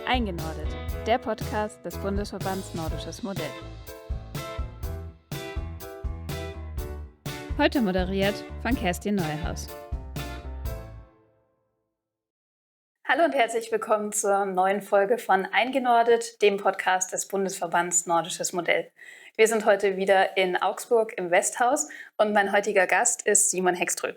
Eingenordet, der Podcast des Bundesverbands Nordisches Modell. Heute moderiert von Schulz-Neuhaus. Hallo und herzlich willkommen zur neuen Folge von Eingenordet, dem Podcast des Bundesverbands Nordisches Modell. Wir sind heute wieder in Augsburg im Westhaus und mein heutiger Gast ist Simon Häggström.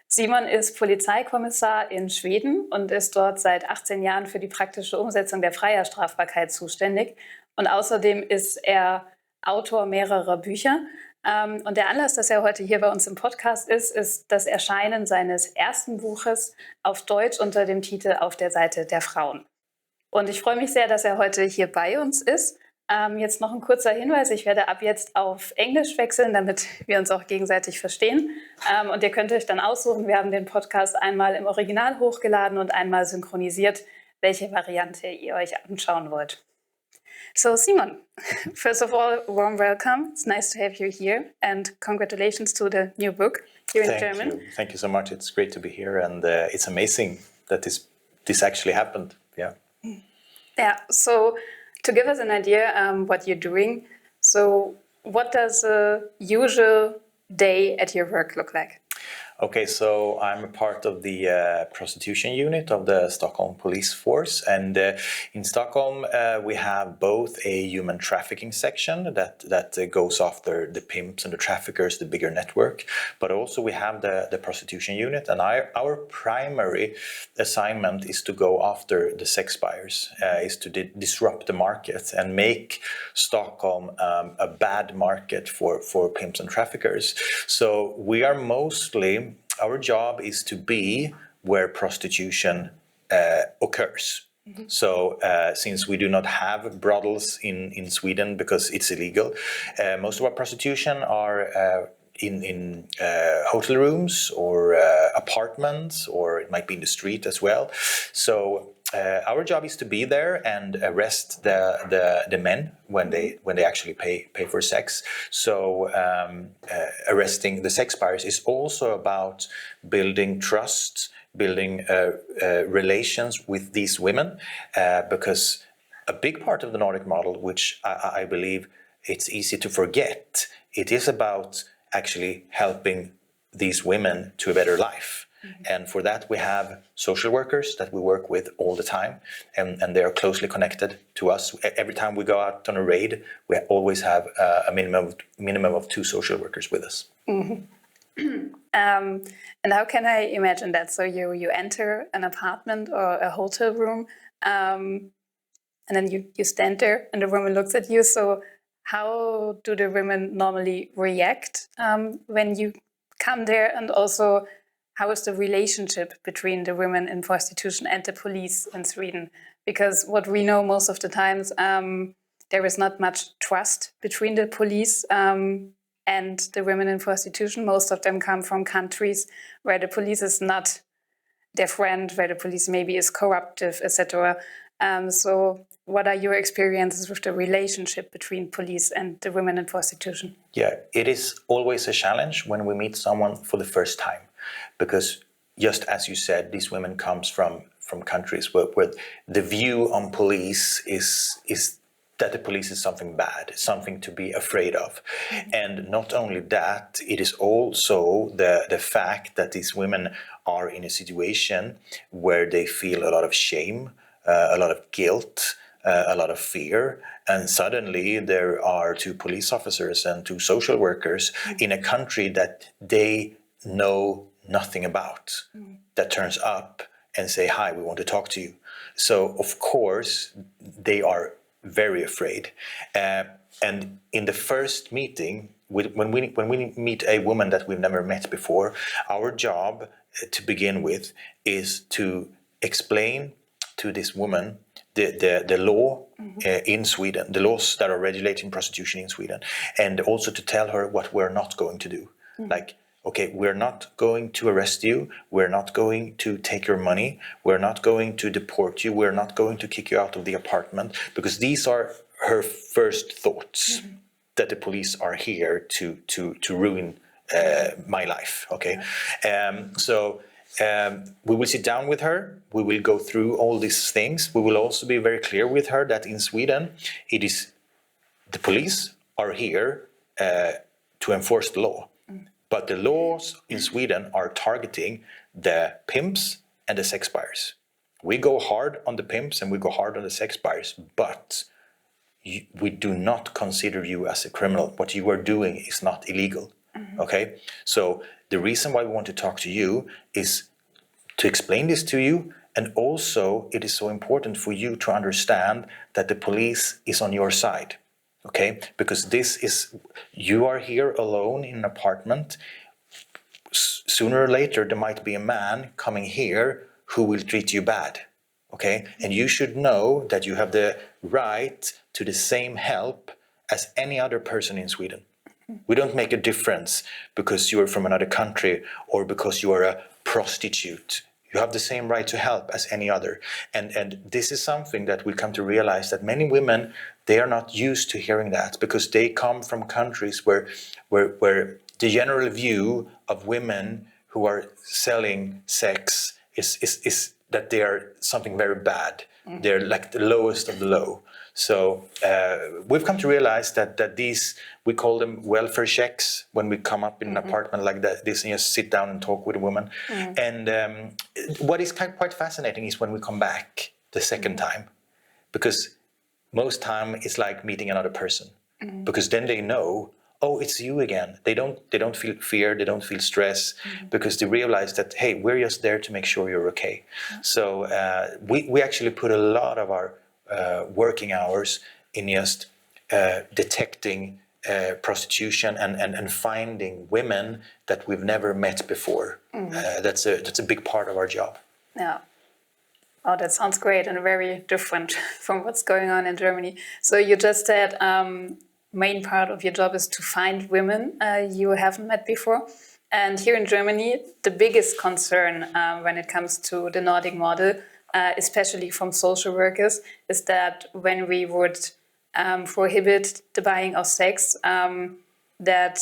Simon ist Polizeikommissar in Schweden und ist dort seit 18 Jahren für die praktische Umsetzung der Freier-Strafbarkeit zuständig. Und außerdem ist er Autor mehrerer Bücher. Und der Anlass, dass er heute hier bei uns im Podcast ist das Erscheinen seines ersten Buches auf Deutsch unter dem Titel Auf der Seite der Frauen. Und ich freue mich sehr, dass er heute hier bei uns ist. Jetzt noch ein kurzer Hinweis, ich werde ab jetzt auf Englisch wechseln, damit wir uns auch gegenseitig verstehen. Und ihr könnt euch dann aussuchen, wir haben den Podcast einmal im Original hochgeladen und einmal synchronisiert, welche Variante ihr euch anschauen wollt. So Simon, first of all, warm welcome. It's nice to have you here and congratulations to the new book here in German. Thank you so much. It's great to be here and it's amazing that this actually happened. Yeah, so to give us an idea what you're doing, so what does a usual day at your work look like? Okay, so I'm a part of the prostitution unit of the Stockholm police force, and in Stockholm we have both a human trafficking section that goes after the pimps and the traffickers, the bigger network, but also we have the prostitution unit, and our primary assignment is to go after the sex buyers, is to disrupt the market and make Stockholm a bad market for pimps and traffickers. So we are mostly, our job is to be where prostitution occurs. Mm-hmm. So since we do not have brothels in Sweden because it's illegal, most of our prostitution are in hotel rooms or apartments, or it might be in the street as well. So our job is to be there and arrest the men when they actually pay for sex. So arresting the sex buyers is also about building trust, building relations with these women, because a big part of the Nordic model, which I believe it's easy to forget, it is about actually helping these women to a better life. And for that, we have social workers that we work with all the time, and they are closely connected to us. Every time we go out on a raid, we always have a minimum of 2 social workers with us. Mm-hmm. And how can I imagine that? So you enter an apartment or a hotel room, and then you stand there, and the woman looks at you. So how do the women normally react when you come there, and also how is the relationship between the women in prostitution and the police in Sweden? Because what we know most of the times, there is not much trust between the police and the women in prostitution. Most of them come from countries where the police is not their friend, where the police maybe is corruptive, etc. So what are your experiences with the relationship between police and the women in prostitution? Yeah, it is always a challenge when we meet someone for the first time. Because just as you said, these women comes from countries where the view on police is that the police is something bad, something to be afraid of. Mm-hmm. And not only that, it is also the fact that these women are in a situation where they feel a lot of shame, a lot of guilt, a lot of fear, and suddenly there are 2 police officers and 2 social workers in a country that they know nothing about, that turns up and say, "Hi, we want to talk to you." So of course they are very afraid, and in the first meeting, when we meet a woman that we've never met before, our job to begin with is to explain to this woman the law in Sweden, the laws that are regulating prostitution in Sweden, and also to tell her what we're not going to do. Like, okay, we're not going to arrest you, we're not going to take your money, we're not going to deport you, we're not going to kick you out of the apartment, because these are her first thoughts, that the police are here to ruin my life, okay? So we will sit down with her. We will go through all these things. We will also be very clear with her that in Sweden, it is the police are here to enforce the law. But the laws in Sweden are targeting the pimps and the sex buyers. We go hard on the pimps and we go hard on the sex buyers, but we do not consider you as a criminal. What you are doing is not illegal. Okay? So the reason why we want to talk to you is to explain this to you, and also it is so important for you to understand that the police is on your side. Okay? Because you are here alone in an apartment. Sooner or later there might be a man coming here who will treat you bad. Okay? And you should know that you have the right to the same help as any other person in Sweden. We don't make a difference because you are from another country or because you are a prostitute. You have the same right to help as any other. And this is something that we come to realize, that many women, they are not used to hearing that, because they come from countries where the general view of women who are selling sex is that they are something very bad. They're like the lowest of the low. So we've come to realize that these, we call them welfare checks when we come up in an apartment like this and just sit down and talk with a woman. And what is quite fascinating is when we come back the second time, because most time it's like meeting another person, because then they know, oh, it's you again. They don't feel fear, they don't feel stress, because they realize that, hey, we're just there to make sure you're okay. So we actually put a lot of our working hours in just detecting prostitution and finding women that we've never met before. That's a big part of our job. Yeah. Oh, that sounds great and very different from what's going on in Germany. So you just said main part of your job is to find women you haven't met before. And here in Germany, the biggest concern when it comes to the Nordic model, especially from social workers, is that when we would prohibit the buying of sex, that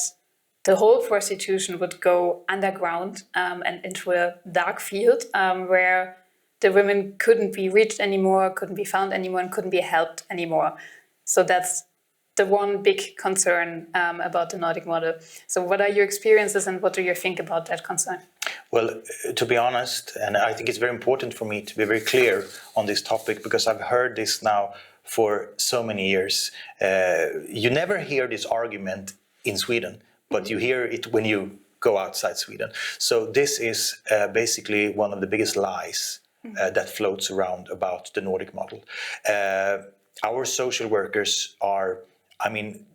the whole prostitution would go underground and into a dark field where the women couldn't be reached anymore, couldn't be found anymore, and couldn't be helped anymore. So that's the one big concern about the Nordic model. So what are your experiences and what do you think about that concern? Well, to be honest, and I think it's very important for me to be very clear on this topic, because I've heard this now for so many years. You never hear this argument in Sweden, but you hear it when you go outside Sweden. So this is basically one of the biggest lies that floats around about the Nordic model. Our social workers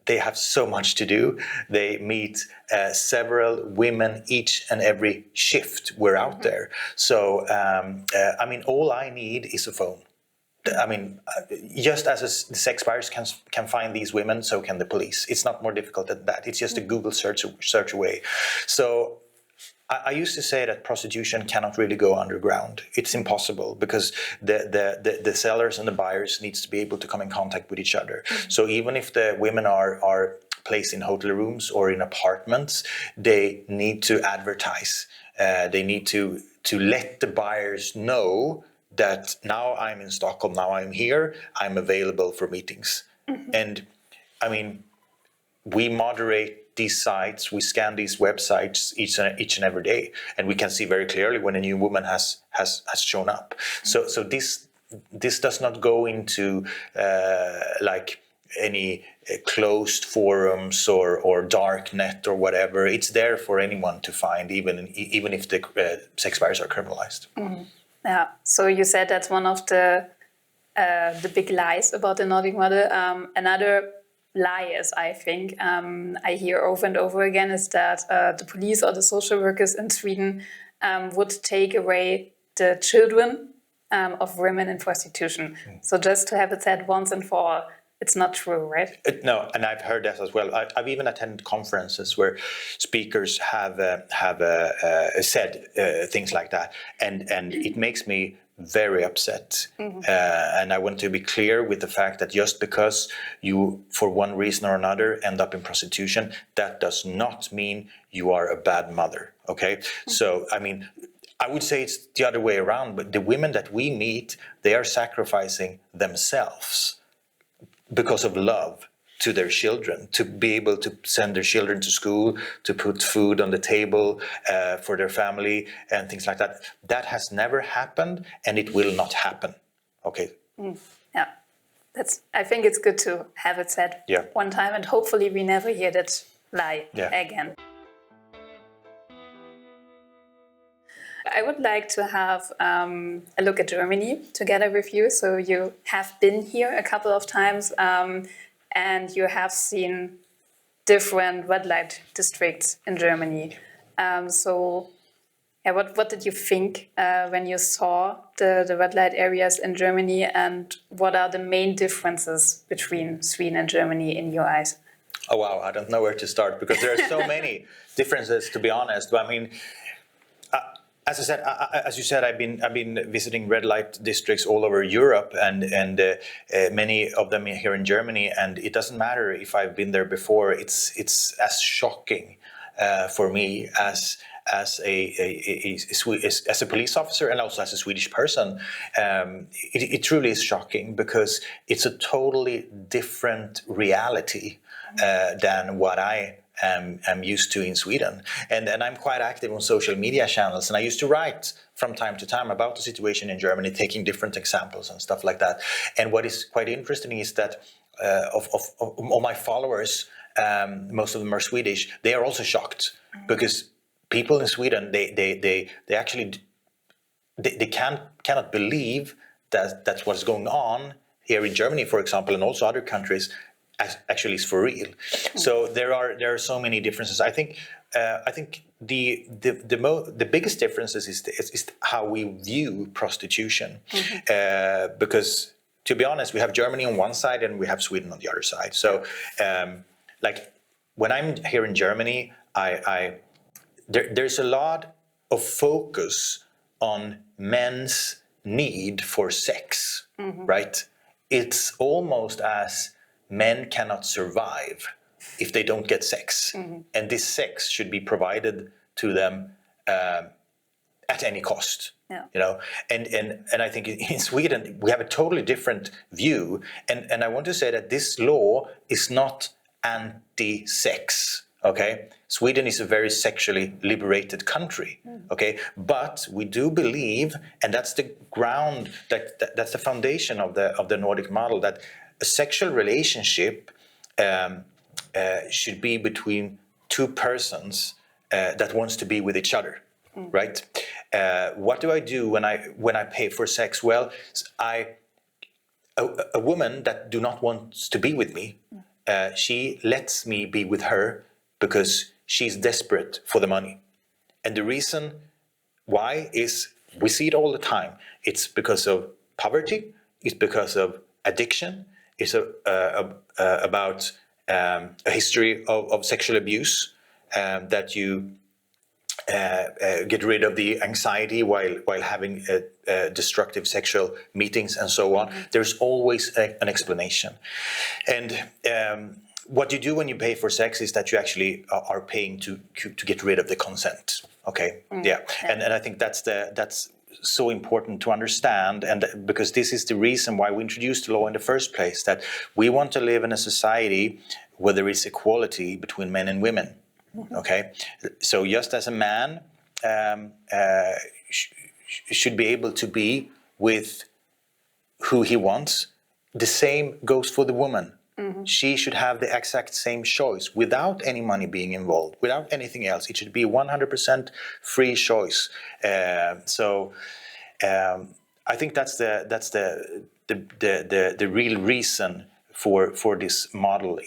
they have so much to do. They meet several women each and every shift we're out there. So, all I need is a phone. Just as the sex buyers can find these women, so can the police. It's not more difficult than that. It's just a Google search away. So I used to say that prostitution cannot really go underground. It's impossible, because the sellers and the buyers needs to be able to come in contact with each other. So even if the women are placed in hotel rooms or in apartments, they need to advertise. They need to let the buyers know that now I'm in Stockholm, now I'm here, I'm available for meetings. And we moderate these sites, we scan these websites each and every day, and we can see very clearly when a new woman has shown up. So this does not go into like any closed forums or dark net or whatever. It's there for anyone to find, even if the sex buyers are criminalized. Yeah. So you said that's one of the big lies about the Nordic model. Another lie is, I think, I hear over and over again, is that the police or the social workers in Sweden would take away the children of women in prostitution. So just to have it said once and for all, it's not true, right? No, and I've heard that as well. I've even attended conferences where speakers have said things like that, and it makes me very upset. And I want to be clear with the fact that just because you, for one reason or another, end up in prostitution, that does not mean you are a bad mother. Okay, so I would say it's the other way around, but the women that we meet, they are sacrificing themselves because of love to their children, to be able to send their children to school, to put food on the table for their family and things like that. That has never happened, and it will not happen. Okay. Yeah, I think it's good to have it said one time, and hopefully we never hear that lie again. I would like to have a look at Germany together with you. So you have been here a couple of times, and you have seen different red light districts in Germany. What did you think when you saw the red light areas in Germany, and what are the main differences between Sweden and Germany in your eyes? Oh, wow, I don't know where to start because there are so many differences, to be honest. But I mean, as I said, as you said, I've been visiting red light districts all over Europe, and many of them here in Germany. And it doesn't matter if I've been there before. It's as shocking for me as a police officer and also as a Swedish person. It truly is shocking because it's a totally different reality than what I am used to in Sweden. And I'm quite active on social media channels, and I used to write from time to time about the situation in Germany, taking different examples and stuff like that. And what is quite interesting is that of all my followers, most of them are Swedish, they are also shocked because people in Sweden, they actually cannot believe that that's what's going on here in Germany, for example, and also other countries. Actually is for real. So there are so many differences. I think the biggest differences is how we view prostitution, because to be honest, we have Germany on one side and we have Sweden on the other side. So like when I'm here in Germany, there's a lot of focus on men's need for sex, right? It's almost as men cannot survive if they don't get sex. And this sex should be provided to them at any cost. You know, and I think in Sweden we have a totally different view. And I want to say that this law is not anti-sex. Okay, Sweden is a very sexually liberated country. Okay, but we do believe, and that's the ground, that's the foundation of the Nordic model, that a sexual relationship should be between two persons that wants to be with each other, right? What do I do when I pay for sex? Well, a woman that do not want to be with me, she lets me be with her because she's desperate for the money. And the reason why is, we see it all the time. It's because of poverty. It's because of addiction. It's about a history of sexual abuse, that you get rid of the anxiety while having destructive sexual meetings and so on. There's always an explanation. And what you do when you pay for sex is that you actually are paying to get rid of the consent. Okay, and I think that's so important to understand, and because this is the reason why we introduced the law in the first place, that we want to live in a society where there is equality between men and women. Okay, so just as a man should be able to be with who he wants, the same goes for the woman. She should have the exact same choice without any money being involved, without anything else. It should be 100% free choice. So I think that's the real reason for this model.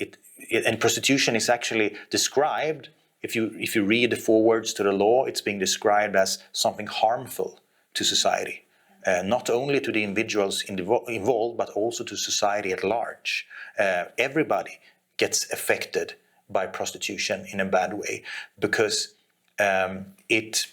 And prostitution is actually described. If you read the forewords to the law, it's being described as something harmful to society. Not only to the individuals involved, but also to society at large. Everybody gets affected by prostitution in a bad way because it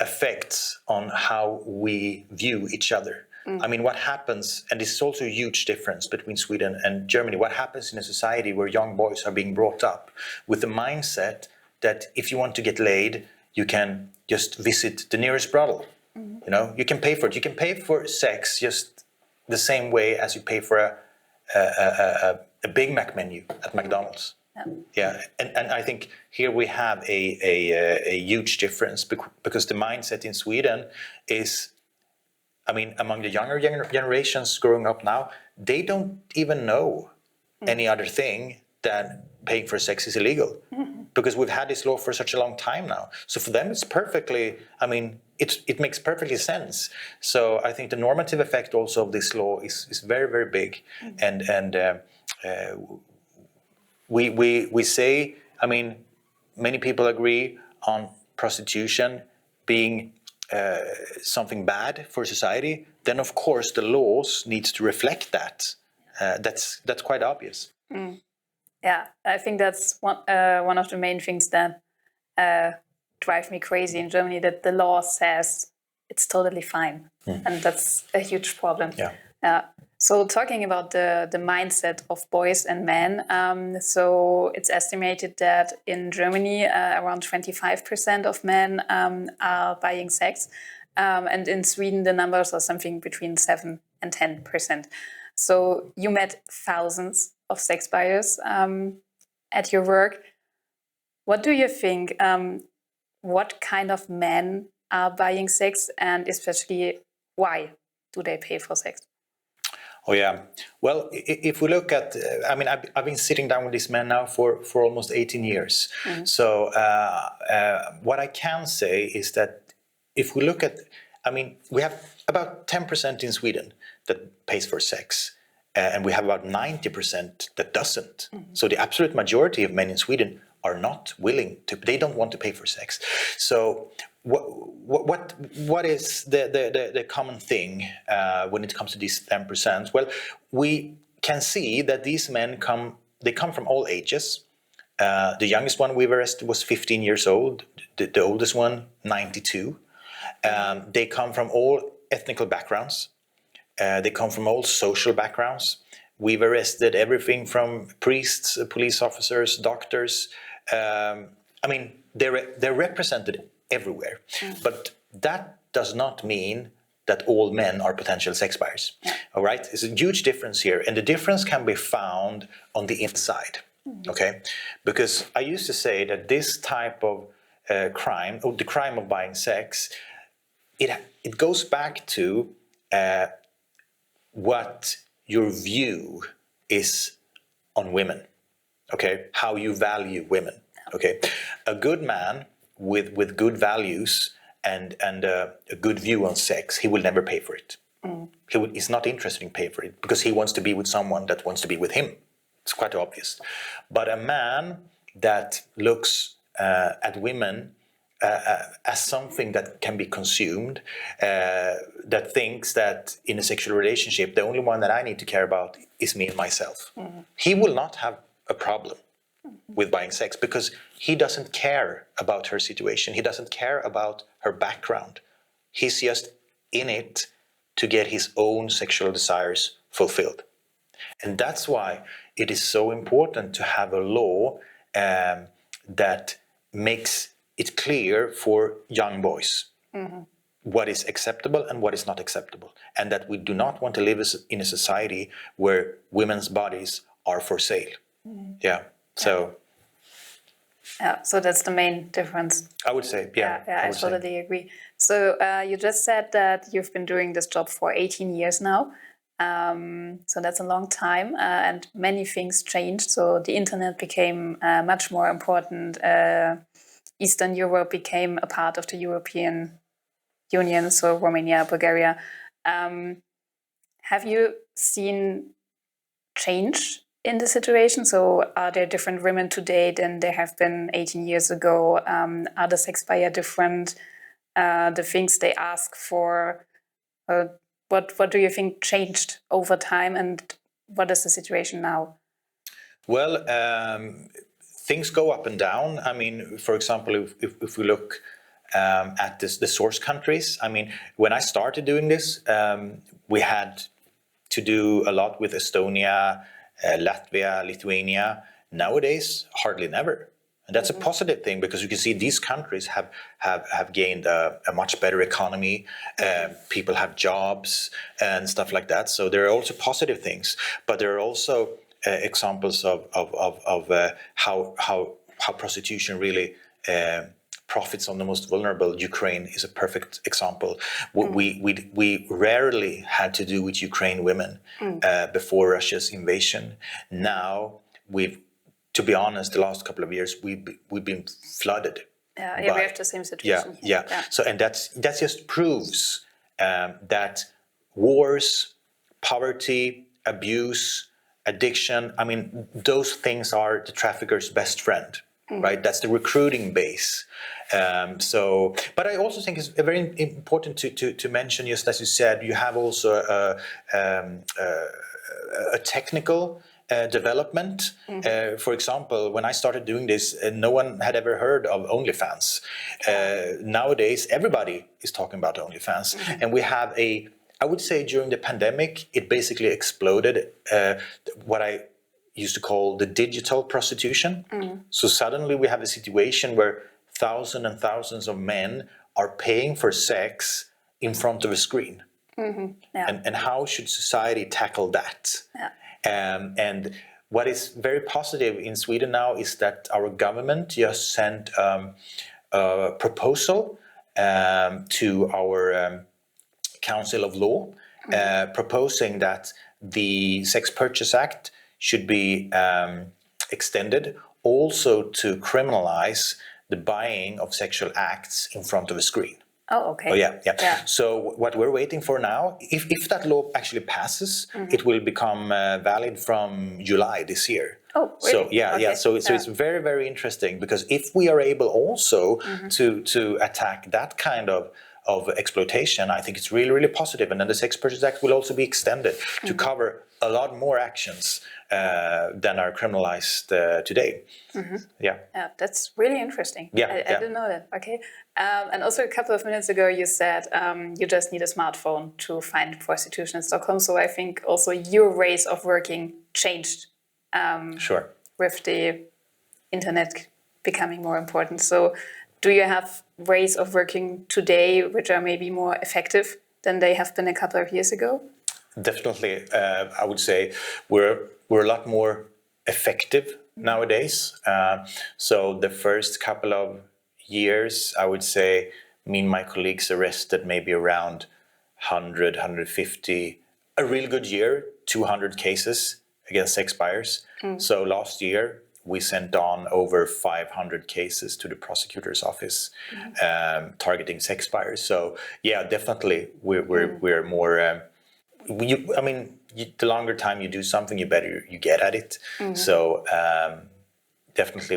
affects on how we view each other. I mean, what happens, and this is also a huge difference between Sweden and Germany, what happens in a society where young boys are being brought up with the mindset that if you want to get laid, you can just visit the nearest brothel. You know, you can pay for it. You can pay for sex just the same way as you pay for a Big Mac menu at McDonald's. Yeah, and I think here we have a huge difference because the mindset in Sweden is, I mean, among the younger generations growing up now, they don't even know any other thing than paying for sex is illegal, because we've had this law for such a long time now. So for them, it's perfectly, I mean, it makes perfectly sense. So I think the normative effect also of this law is very, very big. And we say, I mean, many people agree on prostitution being something bad for society. Then of course the laws needs to reflect that. That's quite obvious. Yeah, I think that's one of the main things that drive me crazy in Germany, that the law says it's totally fine. And that's a huge problem. So talking about the mindset of boys and men, so it's estimated that in Germany around 25% of men are buying sex, and in Sweden the numbers are something between 7 and 10%. So you met thousands of sex buyers at your work. What do you think? What kind of men are buying sex, and especially why do they pay for sex? Oh yeah. Well, if we look at, I mean, I've been sitting down with these men now for almost 18 years. So what I can say is that if we look at, I mean, we have about 10% in Sweden that pays for sex, and we have about 90% that doesn't. So the absolute majority of men in Sweden are not willing to, they don't want to pay for sex. So what is the common thing when it comes to these 10%? Well, we can see that these men come from all ages. The youngest one we've arrested was 15 years old. The oldest one, 92. They come from all ethnic backgrounds. They come from all social backgrounds. We've arrested everything from priests, police officers, doctors. I mean, they're represented everywhere. But that does not mean that all men are potential sex buyers. All right? There's a huge difference here. And the difference can be found on the inside. Okay? Because I used to say that this type of crime, or the crime of buying sex, it goes back to what your view is on women. Okay? How you value women. Okay? A good man with good values and a good view on sex, he will never pay for it. He's not interested in paying for it because he wants to be with someone that wants to be with him. It's quite obvious. But a man that looks at women as something that can be consumed, that thinks that in a sexual relationship, the only one that I need to care about is me and myself. He will not have a problem with buying sex because he doesn't care about her situation. He doesn't care about her background. He's just in it to get his own sexual desires fulfilled. And that's why it is so important to have a law that makes it clear for young boys what is acceptable and what is not acceptable. And that we do not want to live in a society where women's bodies are for sale. So that's the main difference. I would say, I totally agree. So you just said that you've been doing this job for 18 years now. So that's a long time, and many things changed. So the internet became much more important. Eastern Europe became a part of the European Union, so Romania, Bulgaria. Have you seen change in the situation? So are there different women today than there have been 18 years ago? Are the sex buyers different? The things they ask for? What do you think changed over time, and what is the situation now? Well, things go up and down. I mean, for example, if we look at the source countries, I mean, when I started doing this, we had to do a lot with Estonia, Latvia, Lithuania. Nowadays, hardly never. And that's a positive thing, because you can see these countries have gained a much better economy. People have jobs and stuff like that. So there are also positive things, but there are also examples of how prostitution really profits on the most vulnerable. Ukraine is a perfect example. We rarely had to do with Ukraine women before Russia's invasion. Now to be honest, the last couple of years we've been flooded. We have the same situation. Yeah. So, and that just proves that wars, poverty, abuse, addiction, I mean, those things are the trafficker's best friend, right? That's the recruiting base. But I also think it's very important to mention, just as you said, you have also a technical development. For example, when I started doing this, no one had ever heard of OnlyFans. Nowadays, everybody is talking about OnlyFans. And we have I would say during the pandemic, it basically exploded, what I used to call the digital prostitution. So suddenly we have a situation where thousands and thousands of men are paying for sex in front of a screen. And how should society tackle that? And what is very positive in Sweden now is that our government just sent a proposal to our Council of Law, proposing that the Sex Purchase Act should be extended also to criminalize the buying of sexual acts in front of a screen. Oh, okay. Oh, yeah. So what we're waiting for now, if that law actually passes, it will become valid from July this year. Oh, really? So it's very, very interesting, because if we are able also to attack that kind of exploitation, I think it's really, really positive. And then the Sex Purchase Act will also be extended to cover a lot more actions than are criminalized today. Yeah, that's really interesting. I didn't know that. Okay. And also a couple of minutes ago, you said you just need a smartphone to find prostitution in Stockholm. So I think also your ways of working changed with the internet becoming more important. So do you have ways of working today which are maybe more effective than they have been a couple of years ago? Definitely. I would say we're a lot more effective nowadays. So the first couple of years, I would say, me and my colleagues arrested maybe around 100, 150, a real good year, 200 cases against sex buyers. So last year, we sent on over 500 cases to the prosecutor's office, targeting sex buyers. So yeah, definitely we're more. The longer time you do something, the better you get at it. So definitely,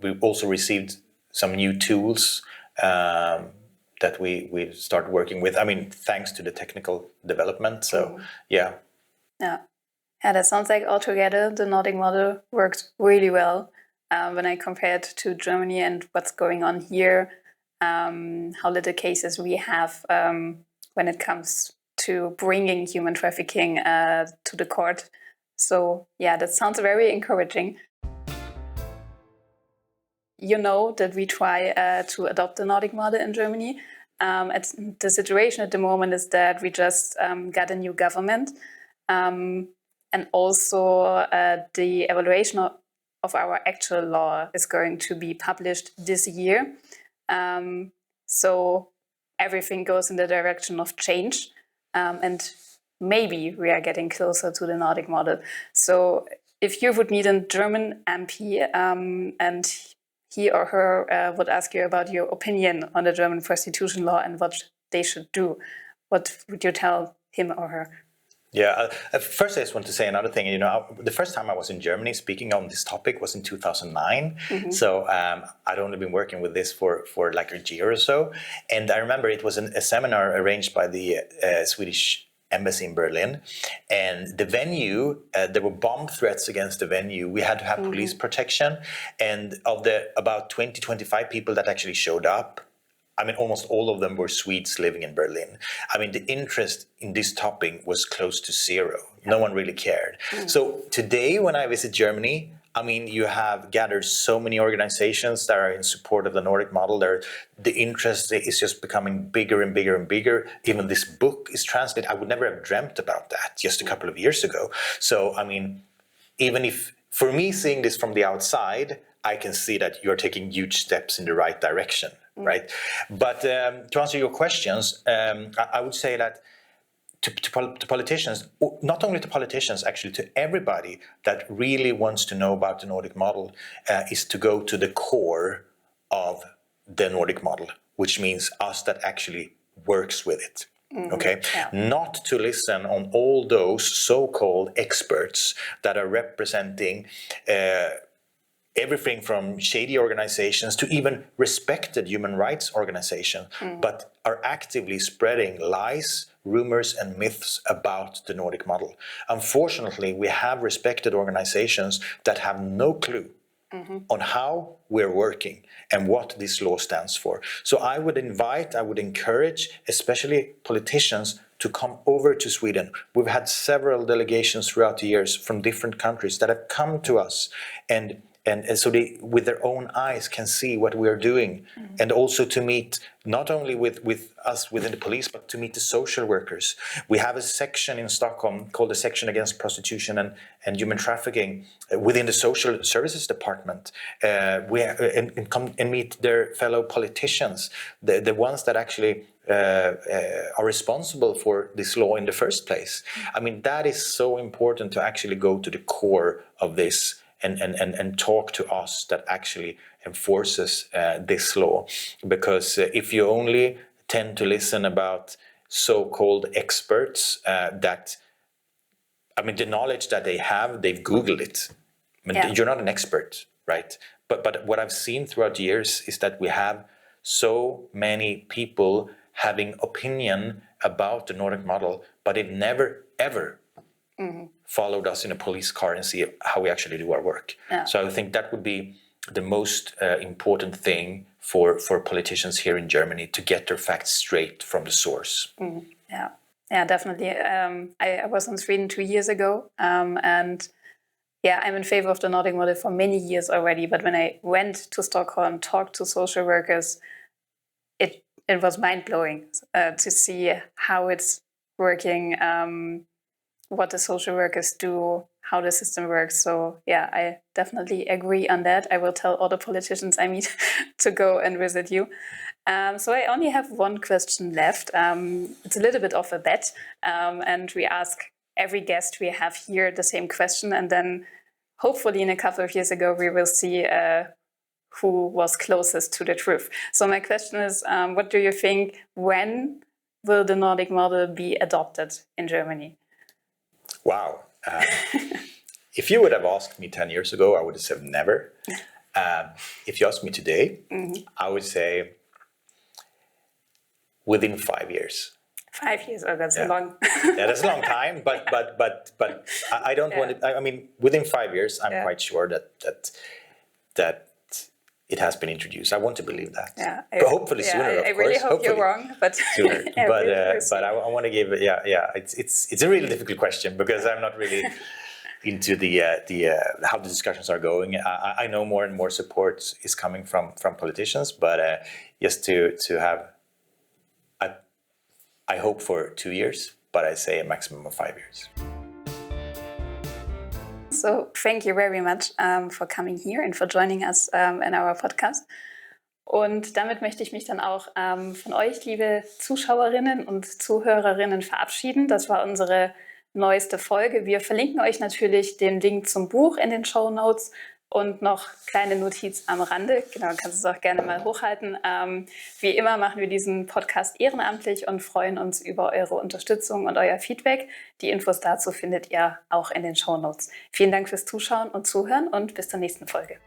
we also received some new tools that we started working with. I mean, thanks to the technical development. So yeah, that sounds like altogether the Nordic model worked really well. When I compared to Germany and what's going on here, how little cases we have when it comes to bringing human trafficking to the court. So yeah, that sounds very encouraging. You know that we try to adopt the Nordic model in Germany. The situation at the moment is that we just got a new government. And also the evaluation of our actual law is going to be published this year. So everything goes in the direction of change. And maybe we are getting closer to the Nordic model. So if you would meet a German MP and he or her would ask you about your opinion on the German prostitution law and what they should do, what would you tell him or her? Yeah, first I just want to say another thing. The first time I was in Germany speaking on this topic was in 2009. So I'd only been working with this for like a year or so. And I remember it was a seminar arranged by the Swedish embassy in Berlin. And the venue, there were bomb threats against the venue. We had to have police protection. And of the about 20, 25 people that actually showed up, I mean, almost all of them were Swedes living in Berlin. I mean, the interest in this topic was close to zero. No one really cared. So today, when I visit Germany, I mean, you have gathered so many organizations that are in support of the Nordic model. The interest is just becoming bigger and bigger and bigger. Even this book is translated. I would never have dreamt about that just a couple of years ago. So, I mean, even if, for me, seeing this from the outside, I can see that you're taking huge steps in the right direction, right? But to answer your questions, I would say that to politicians, not only to politicians, actually to everybody that really wants to know about the Nordic model, is to go to the core of the Nordic model, which means us that actually works with it. Okay, not to listen on all those so-called experts that are representing everything from shady organizations to even respected human rights organizations, but are actively spreading lies, rumors and myths about the Nordic model. Unfortunately, we have respected organizations that have no clue on how we're working and what this law stands for. So I would encourage, especially politicians, to come over to Sweden. We've had several delegations throughout the years from different countries that have come to us and so they, with their own eyes, can see what we are doing, and also to meet not only with us within the police, but to meet the social workers. We have a section in Stockholm called the Section Against Prostitution and Human Trafficking within the Social Services Department. Come and meet their fellow politicians, the ones that actually are responsible for this law in the first place. I mean, that is so important to actually go to the core of this and talk to us that actually enforces this law. Because if you only tend to listen about so-called experts that, I mean, the knowledge that they have, they've Googled it. I mean, you're not an expert, right? But what I've seen throughout the years is that we have so many people having opinion about the Nordic model, but it never, ever followed us in a police car and see how we actually do our work. So I think that would be the most important thing for politicians here in Germany, to get their facts straight from the source. Yeah, definitely. I was in Sweden 2 years ago, and yeah, I'm in favor of the Nordic model for many years already. But when I went to Stockholm, talked to social workers, it was mind-blowing to see how it's working, what the social workers do, how the system works. So yeah, I definitely agree on that. I will tell all the politicians I meet to go and visit you. So I only have one question left. It's a little bit of a bet, and we ask every guest we have here the same question, and then hopefully in a couple of years ago we will see who was closest to the truth. So my question is, what do you think, when will the Nordic model be adopted in Germany? Wow. If you would have asked me 10 years ago, I would have said never. If you ask me today, I would say within 5 years. 5 years, oh, that's a long... that's a long time, but I don't want it. I mean, within 5 years, I'm quite sure that it has been introduced. I want to believe that. But hopefully sooner, of course. I really hope you're wrong, but sooner. But I want to give it. It's a really difficult question, because I'm not really into the how the discussions are going. I know more and more support is coming from politicians, but just to have, I hope for 2 years, but I say a maximum of 5 years. So thank you very much for coming here and for joining us in our podcast. Und damit möchte ich mich dann auch von euch, liebe Zuschauerinnen und Zuhörerinnen, verabschieden. Das war unsere neueste Folge. Wir verlinken euch natürlich den Link zum Buch in den Shownotes und noch kleine Notiz am Rande. Genau, kannst du es auch gerne mal hochhalten. Wie immer machen wir diesen Podcast ehrenamtlich und freuen uns über eure Unterstützung und euer Feedback. Die Infos dazu findet ihr auch in den Shownotes. Vielen Dank fürs Zuschauen und Zuhören und bis zur nächsten Folge.